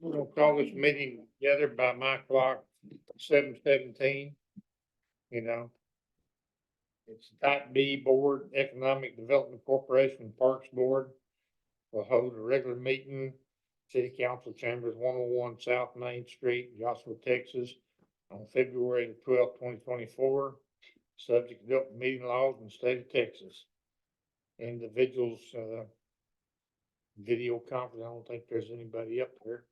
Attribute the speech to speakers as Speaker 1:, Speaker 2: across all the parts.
Speaker 1: We're gonna call this meeting together by my clock, 7:17. You know. It's type B Board, Economic Development Corporation Parks Board. Will hold a regular meeting, City Council Chambers, 101 South Main Street, Joshua, Texas, on February the 12th, 2024. Subject to open meeting laws in the state of Texas. Individuals, video conference, I don't think there's anybody up there.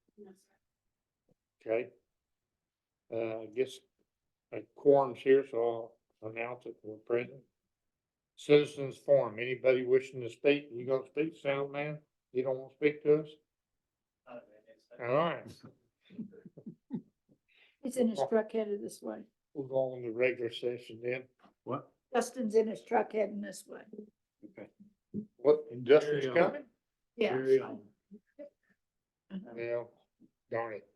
Speaker 1: Okay. I guess a quorum's here, so I'll announce it for present. Citizens forum, anybody wishing to speak, you gonna speak, sound man? You don't wanna speak to us? All right,
Speaker 2: He's in his truck headed this way.
Speaker 1: we'll go on the regular session then.
Speaker 3: What?
Speaker 2: Justin's in his truck heading this way.
Speaker 3: Okay.
Speaker 1: What, Justin's
Speaker 3: Carry on.
Speaker 1: coming?
Speaker 2: Yeah.
Speaker 3: Carry on.
Speaker 1: Well, darn it.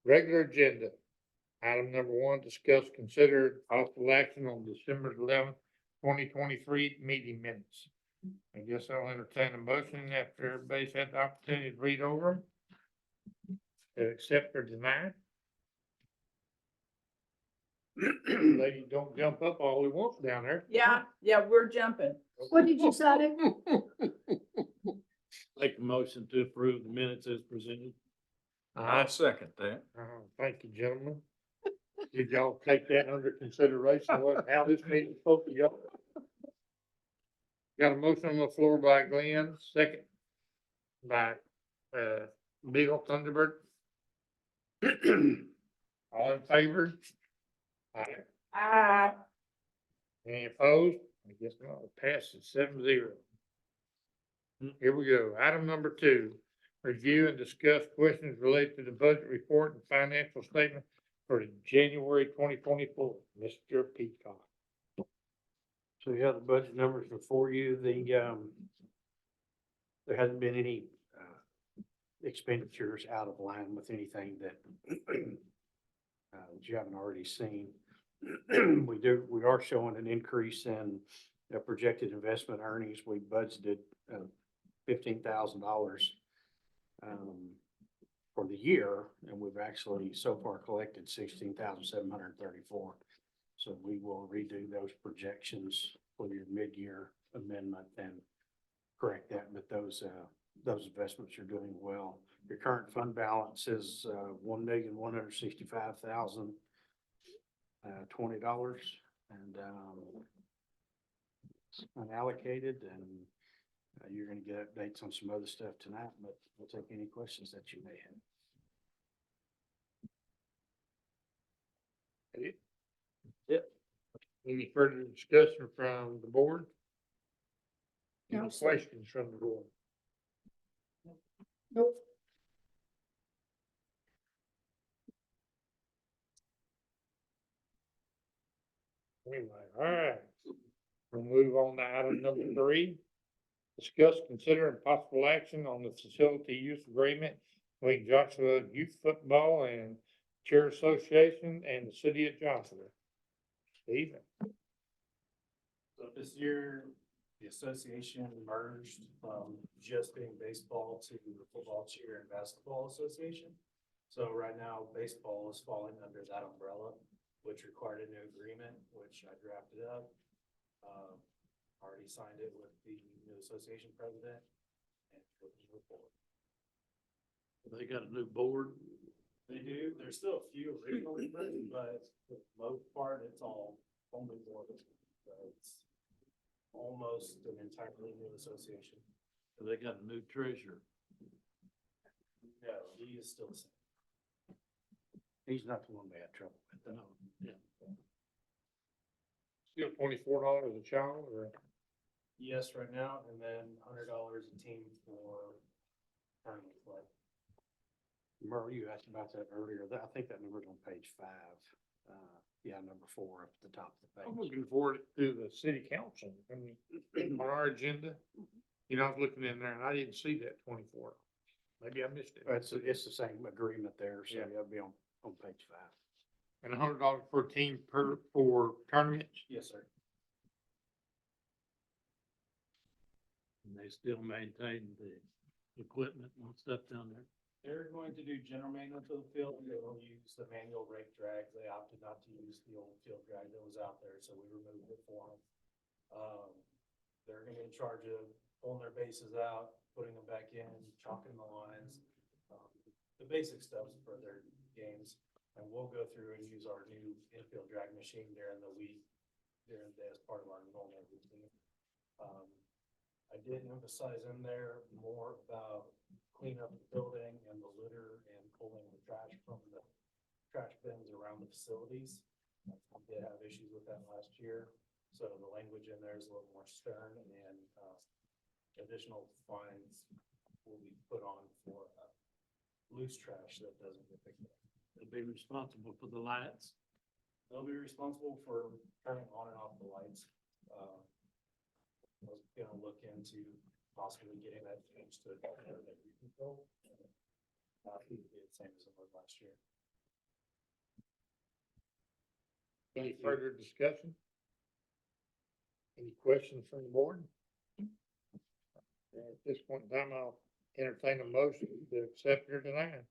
Speaker 1: Regular agenda. Item number 1, discuss, consider possible action on December 11th, 2023 meeting minutes. I guess I'll entertain a motion after everybody's had the opportunity to read over them. To accept or deny. Lady, don't jump up all we want down there.
Speaker 4: Yeah, we're jumping.
Speaker 2: What did you say?
Speaker 3: Make a motion to approve the minutes as presented.
Speaker 1: I
Speaker 3: second that.
Speaker 1: Thank you, gentlemen. Did y'all take that under consideration, how this meeting's supposed to go? Got a motion on the floor by Glenn, second by, Beagle Thunderbird. All in favor? Aye. Any opposed? I guess not, it passes 7-0. Here we go, item number 2, review and discuss questions related to the budget report and financial statement for January 2024, Mr. Peacock.
Speaker 3: So you have the budget numbers before you, there hasn't been any, expenditures out of line with anything that, that you haven't already seen. We are showing an increase in projected investment earnings. We budgeted, $15,000, for the year, and we've actually so far collected 16,734. So we will redo those projections for your mid-year amendment and correct that, but those investments are doing well. Your current fund balance is $1,165,020, and it's unallocated, and you're going to get updates on some other stuff tonight, but we'll take any questions that you may have.
Speaker 1: Yep. Any further discussion from the board?
Speaker 2: No,
Speaker 1: Any
Speaker 2: sir.
Speaker 1: questions from the board?
Speaker 2: Nope.
Speaker 1: Anyway, all right. We'll move on to item number 3. Discuss, consider, and possible action on the facility use agreement between Joshua Youth Football and Chair Association and the City of Joshua. Stephen.
Speaker 5: So this year, the association merged from just being baseball to the football, cheer, and basketball association. So right now, baseball is falling under that umbrella, which required a new agreement, which I drafted up. Already signed it with the new association president and looking to move forward.
Speaker 3: They got a new board.
Speaker 5: They do, there's still a few originally written, but for the most part, it's all only board. So it's almost an entirely new association.
Speaker 3: They got a new treasurer.
Speaker 5: No, he is still the same.
Speaker 3: He's not the one we had trouble with.
Speaker 5: No.
Speaker 3: Yeah.
Speaker 1: Still $24 a child, or?
Speaker 5: Yes, right now, and then $100 a team for tournament play.
Speaker 3: Merle, you asked about that earlier. I think that number's on page 5. Yeah, number 4 up at the top of the
Speaker 1: I'm
Speaker 3: page.
Speaker 1: looking forward to the city council, I mean, on our agenda. You know, I was looking in there and I didn't see that 24. Maybe I missed it.
Speaker 3: It's the same agreement there, so
Speaker 1: Yeah.
Speaker 3: it'll be on page 5.
Speaker 1: And $100 per team for tournaments.
Speaker 5: Yes, sir.
Speaker 3: And they still maintain the equipment and stuff down there.
Speaker 5: They're going to do general maintenance of the field. They'll use the manual rake drag. They opted not to use the old field drag that was out there, so we removed it for them. They're gonna be in charge of pulling their bases out, putting them back in, chalking the lines, the basic stuff for their games. And we'll go through and use our new infield drag machine during the week, during the day as part of our normal routine. I did emphasize in there more about cleaning up the building and the litter and pulling the trash from the trash bins around the facilities. We did have issues with that last year, so the language in there is a little more stern, and additional fines will be put on for loose trash that doesn't get picked up.
Speaker 6: They'll be responsible for the lights.
Speaker 5: They'll be responsible for turning on and off the lights. I was gonna look into possibly getting that changed to energy control. It'd be the same as it was last year.
Speaker 1: Any further discussion? Any questions from the board? At this point in time, I'll entertain a motion to accept or deny.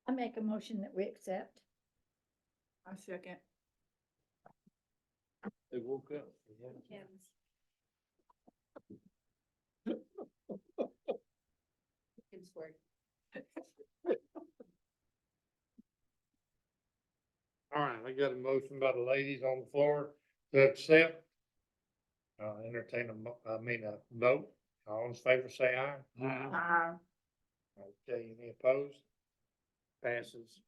Speaker 2: I make a motion that we accept.
Speaker 4: I second.
Speaker 6: They woke up.
Speaker 4: Kids work.
Speaker 1: All right, I got a motion by the ladies on the floor to accept. Entertain a vote. All in favor, say aye. Okay, any opposed? Passes.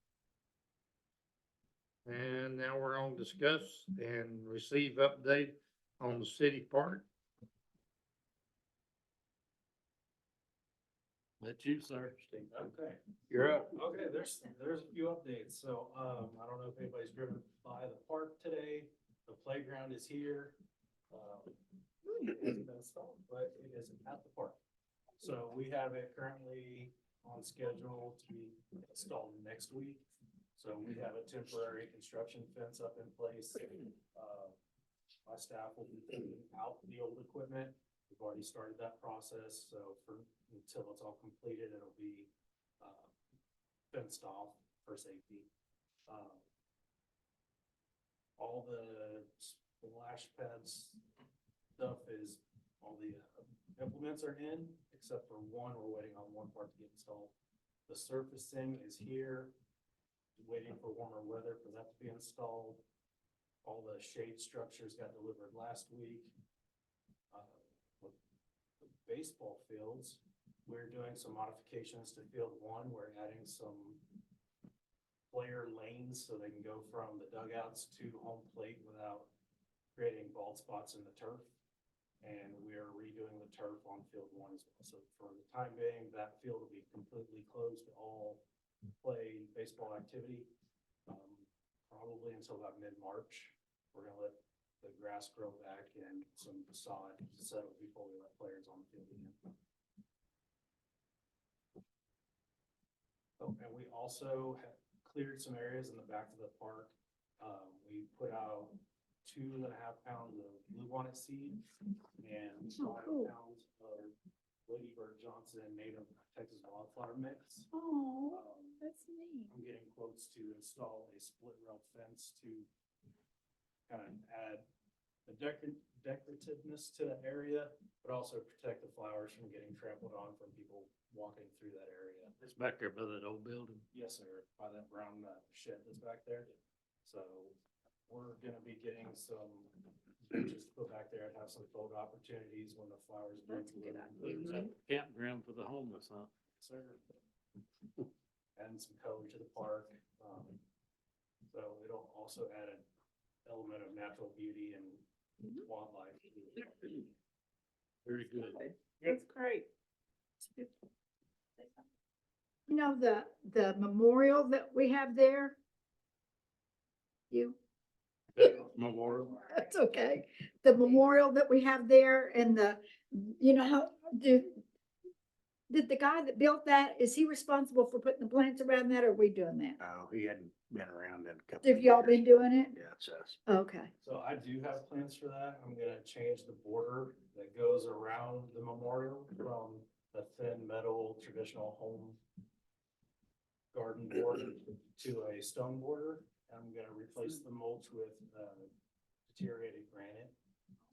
Speaker 1: And now we're on discuss and receive update on the city park.
Speaker 6: That's you, sir.
Speaker 5: Okay.
Speaker 6: You're up.
Speaker 5: Okay, there's a few updates. So, I don't know if anybody's driven by the park today. The playground is here. It hasn't been installed, but it is at the park. So we have it currently on schedule to be installed next week. So we have a temporary construction fence up in place. My staff will be taking out the old equipment. We've already started that process, so until it's all completed, it'll be fenced off for safety. All the splash pads stuff is, all the implements are in, except for one. We're waiting on one part to get installed. The surfacing is here, waiting for warmer weather for that to be installed. All the shade structures got delivered last week. With the baseball fields, we're doing some modifications to field one. We're adding some player lanes so they can go from the dugouts to home plate without creating bald spots in the turf. And we are redoing the turf on field one as well. So for the time being, that field will be completely closed to all play baseball activity. Probably until about mid-March. We're gonna let the grass grow back and some sod settle before we let players on the field again. Oh, and we also have cleared some areas in the back of the park. We put out 2.5 pounds of bluebonnet seed and 5
Speaker 2: cool.
Speaker 5: pounds of Ladybird Johnson native Texas wildflower mix.
Speaker 2: Oh, that's neat.
Speaker 5: I'm getting quotes to install a split rail fence to kind of add a decorativeness to the area, but also protect the flowers from getting trampled on from people walking through that area.
Speaker 6: It's back there by that old building.
Speaker 5: Yes, sir, by that brown shed that's back there. So we're gonna be getting some benches to put back there and have some photo opportunities when the flowers.
Speaker 4: That's a good idea.
Speaker 6: It's a campground for the homeless, huh?
Speaker 5: Sir. Adding some color to the park. So it'll also add an element of natural beauty and wildlife.
Speaker 6: Very good.
Speaker 4: That's great.
Speaker 2: You know, the memorial that we have there?
Speaker 6: Memorial.
Speaker 2: That's okay. The memorial that we have there and you know, how, did the guy that built that, is he responsible for putting the plants around that, or are we doing that?
Speaker 3: Oh, he hadn't been around in a couple.
Speaker 2: Have y'all been doing it?
Speaker 3: Yeah, it's us.
Speaker 2: Okay.
Speaker 5: So I do have plans for that. I'm gonna change the border that goes around the memorial from the thin metal traditional home garden board to a stone border. I'm gonna replace the mulch with, deteriorated granite.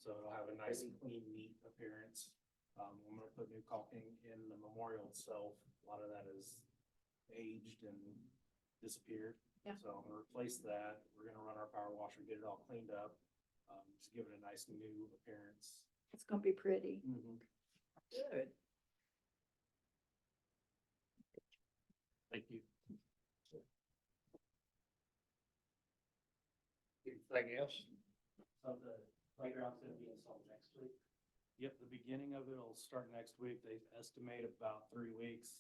Speaker 5: So it'll have a nice, clean, neat appearance. I'm gonna put new caulking in the memorial itself. A lot of that is aged and disappeared.
Speaker 2: Yeah.
Speaker 5: So I'm gonna replace that. We're gonna run our power washer, get it all cleaned up. Just give it a nice new appearance.
Speaker 2: It's gonna be pretty.
Speaker 4: Good.
Speaker 6: Thank you.
Speaker 1: Anything else?
Speaker 5: So the playground's gonna be installed next week? Yep, the beginning of it will start next week. They estimate about 3 weeks.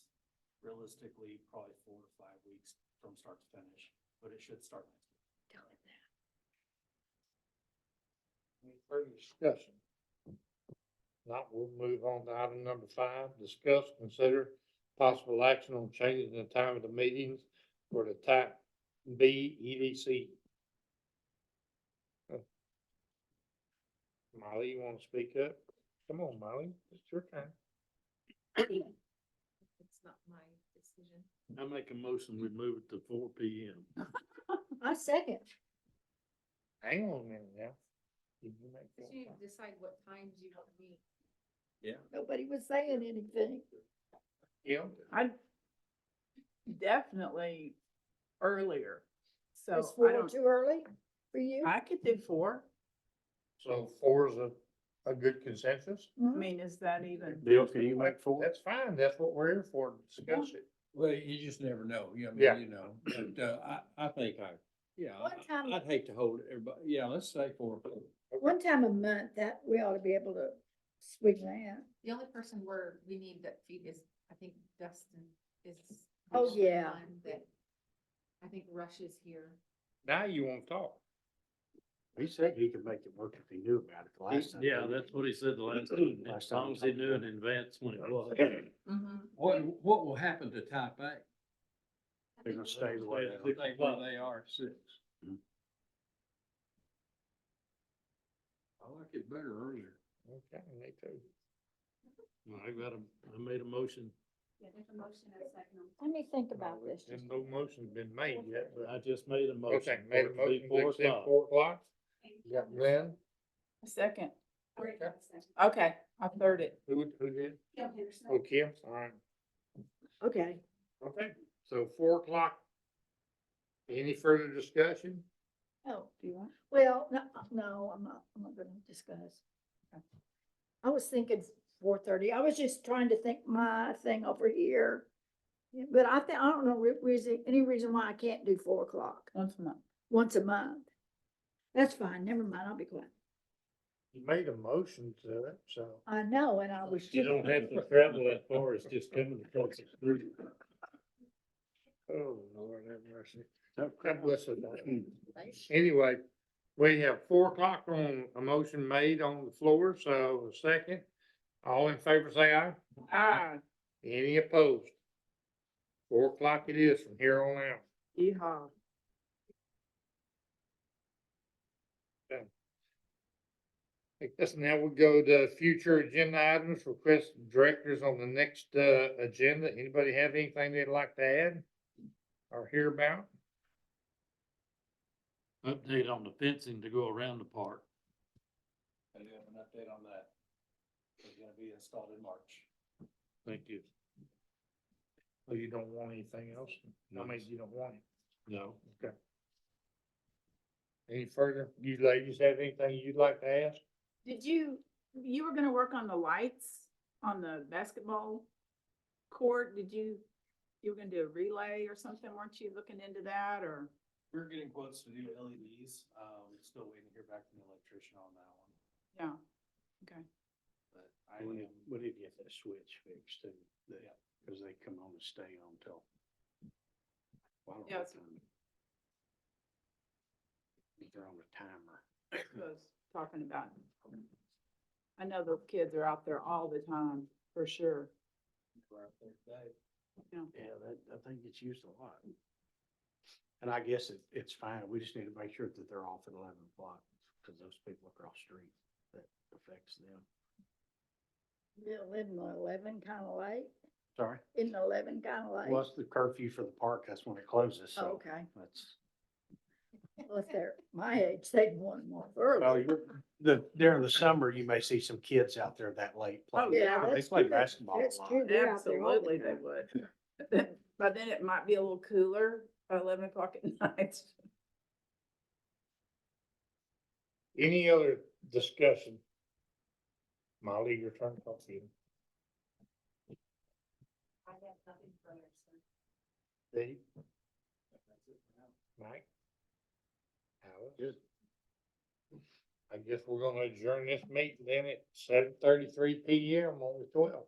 Speaker 5: Realistically, probably 4 to 5 weeks from start to finish, but it should start next week.
Speaker 2: Tell him that.
Speaker 1: Any further discussion? Not, we'll move on to item number 5, discuss, consider possible action on changing the time of the meetings for the type B EDC. Molly, you wanna speak up? Come on, Molly, it's your time.
Speaker 4: It's not my decision.
Speaker 6: I make a motion, we move it to 4 PM.
Speaker 2: I second.
Speaker 1: Hang on a minute now. Did you make
Speaker 4: Cause
Speaker 1: that
Speaker 4: you
Speaker 1: time?
Speaker 4: decide what times you want to meet.
Speaker 2: Nobody was saying anything.
Speaker 1: Yeah,
Speaker 4: I definitely earlier. So
Speaker 2: Is
Speaker 4: I
Speaker 2: 4
Speaker 4: don't,
Speaker 2: too early for you?
Speaker 4: I could do 4.
Speaker 1: so 4 is a good consensus?
Speaker 4: I mean, is that even?
Speaker 3: Bill, can you make 4?
Speaker 1: That's fine, that's what we're here for, to discuss it.
Speaker 7: Well, you just never know,
Speaker 1: Yeah.
Speaker 7: you know, but, I think
Speaker 2: One time-
Speaker 7: I'd hate to hold everybody, yeah, let's say 4 o'clock.
Speaker 2: One time a month that we ought to be able to swing that.
Speaker 8: The only person we need that feed is, I think Dustin is.
Speaker 2: Oh,
Speaker 8: the
Speaker 2: yeah.
Speaker 8: one That, I think Rush is here.
Speaker 1: Now you wanna talk.
Speaker 3: He said he could make it work if he knew about it the last time.
Speaker 6: Yeah, that's what he said the last time,
Speaker 3: Last
Speaker 6: as long
Speaker 3: time.
Speaker 6: as he knew in advance when it was.
Speaker 8: Mm-hmm.
Speaker 7: What will happen to type A?
Speaker 3: They're gonna stay the way they are.
Speaker 7: Stay where they are, 6.
Speaker 3: Mhm.
Speaker 7: I like it better earlier.
Speaker 1: Okay, me too.
Speaker 6: I made a motion,
Speaker 8: Yeah, there's a motion and a second.
Speaker 2: Let me think about this.
Speaker 1: And no motion's been made yet, but.
Speaker 6: I just made a motion.
Speaker 1: Okay, made a
Speaker 6: for it to be
Speaker 1: motion to
Speaker 6: 4
Speaker 1: accept
Speaker 6: o'clock.
Speaker 1: 4 o'clock. You got Glenn?
Speaker 4: A second.
Speaker 1: Okay.
Speaker 4: Okay, I third it.
Speaker 1: Who did? Oh, Kim, all right.
Speaker 2: Okay.
Speaker 1: Okay, so 4 o'clock. Any further discussion?
Speaker 2: Oh, do you want? Well, no, I'm not gonna discuss. I was thinking 4:30. I was just trying to think my thing over here. Yeah, but I don't know any reason why I can't do 4 o'clock
Speaker 4: Once a month.
Speaker 2: once a month. That's fine. Never mind. I'll be quiet.
Speaker 1: You made a motion to it, so.
Speaker 2: I know, and I was.
Speaker 6: You don't have to travel that far, it's just coming across the street.
Speaker 1: Oh, Lord, have mercy. God bless us. Anyway, we have 4 o'clock on a motion made on the floor, so a second. All in favor, say aye.
Speaker 4: Ah,
Speaker 1: Any opposed? 4 o'clock it is from here on out.
Speaker 4: yeehaw.
Speaker 1: I guess now we go to future agenda items, request directors on the next, agenda. Anybody have anything they'd like to add? Or hear about?
Speaker 6: Update on the fencing to go around the park.
Speaker 5: I do have an update on that. It's gonna be installed in March.
Speaker 6: Thank you.
Speaker 1: Oh, you don't want anything else? I mean, you don't want it.
Speaker 6: No.
Speaker 1: Okay. Any further? You ladies have anything you'd like to ask?
Speaker 4: Did you were gonna work on the lights on the basketball court? You were gonna do a relay or something? Weren't you looking into that or?
Speaker 5: We're getting quotes to do LEDs. Still waiting to hear back from the electrician on that one,
Speaker 4: Yeah, okay.
Speaker 5: but I
Speaker 3: We
Speaker 5: am.
Speaker 3: need to get that switch fixed too,
Speaker 5: Yeah.
Speaker 3: because they come on and stay on till. Well, I don't know
Speaker 4: Yes.
Speaker 3: what time. If they're on a timer.
Speaker 4: Was talking about. I know those kids are out there all the time, for sure.
Speaker 5: We're out there today.
Speaker 3: Yeah, I think it's used a lot. And I guess it's fine. We just need to make sure that they're off at 11 o'clock, because those people across the street, that affects them.
Speaker 2: Yeah, 11, kind of late.
Speaker 3: Sorry?
Speaker 2: Isn't 11 kind of late?
Speaker 3: What's the curfew for the park? That's when it closes,
Speaker 2: Oh,
Speaker 3: so
Speaker 2: okay.
Speaker 3: that's.
Speaker 2: Well, if they're my age, they'd want them off early.
Speaker 3: Well, during the summer, you may see some kids out there that late.
Speaker 4: Oh,
Speaker 3: playing.
Speaker 4: yeah,
Speaker 3: They
Speaker 2: that's
Speaker 3: play
Speaker 2: true.
Speaker 3: basketball
Speaker 2: That's
Speaker 3: a lot.
Speaker 2: true. They're out there all the
Speaker 4: Absolutely, they
Speaker 2: time.
Speaker 4: would. But then it might be a little cooler by 11 o'clock at night.
Speaker 1: Any other discussion? Molly, your turn, coffee.
Speaker 8: I have nothing further, sir.
Speaker 1: Steve? Mike? Alice?
Speaker 3: Good.
Speaker 1: I guess we're gonna adjourn this meeting then at 7:33 PM on the 12th.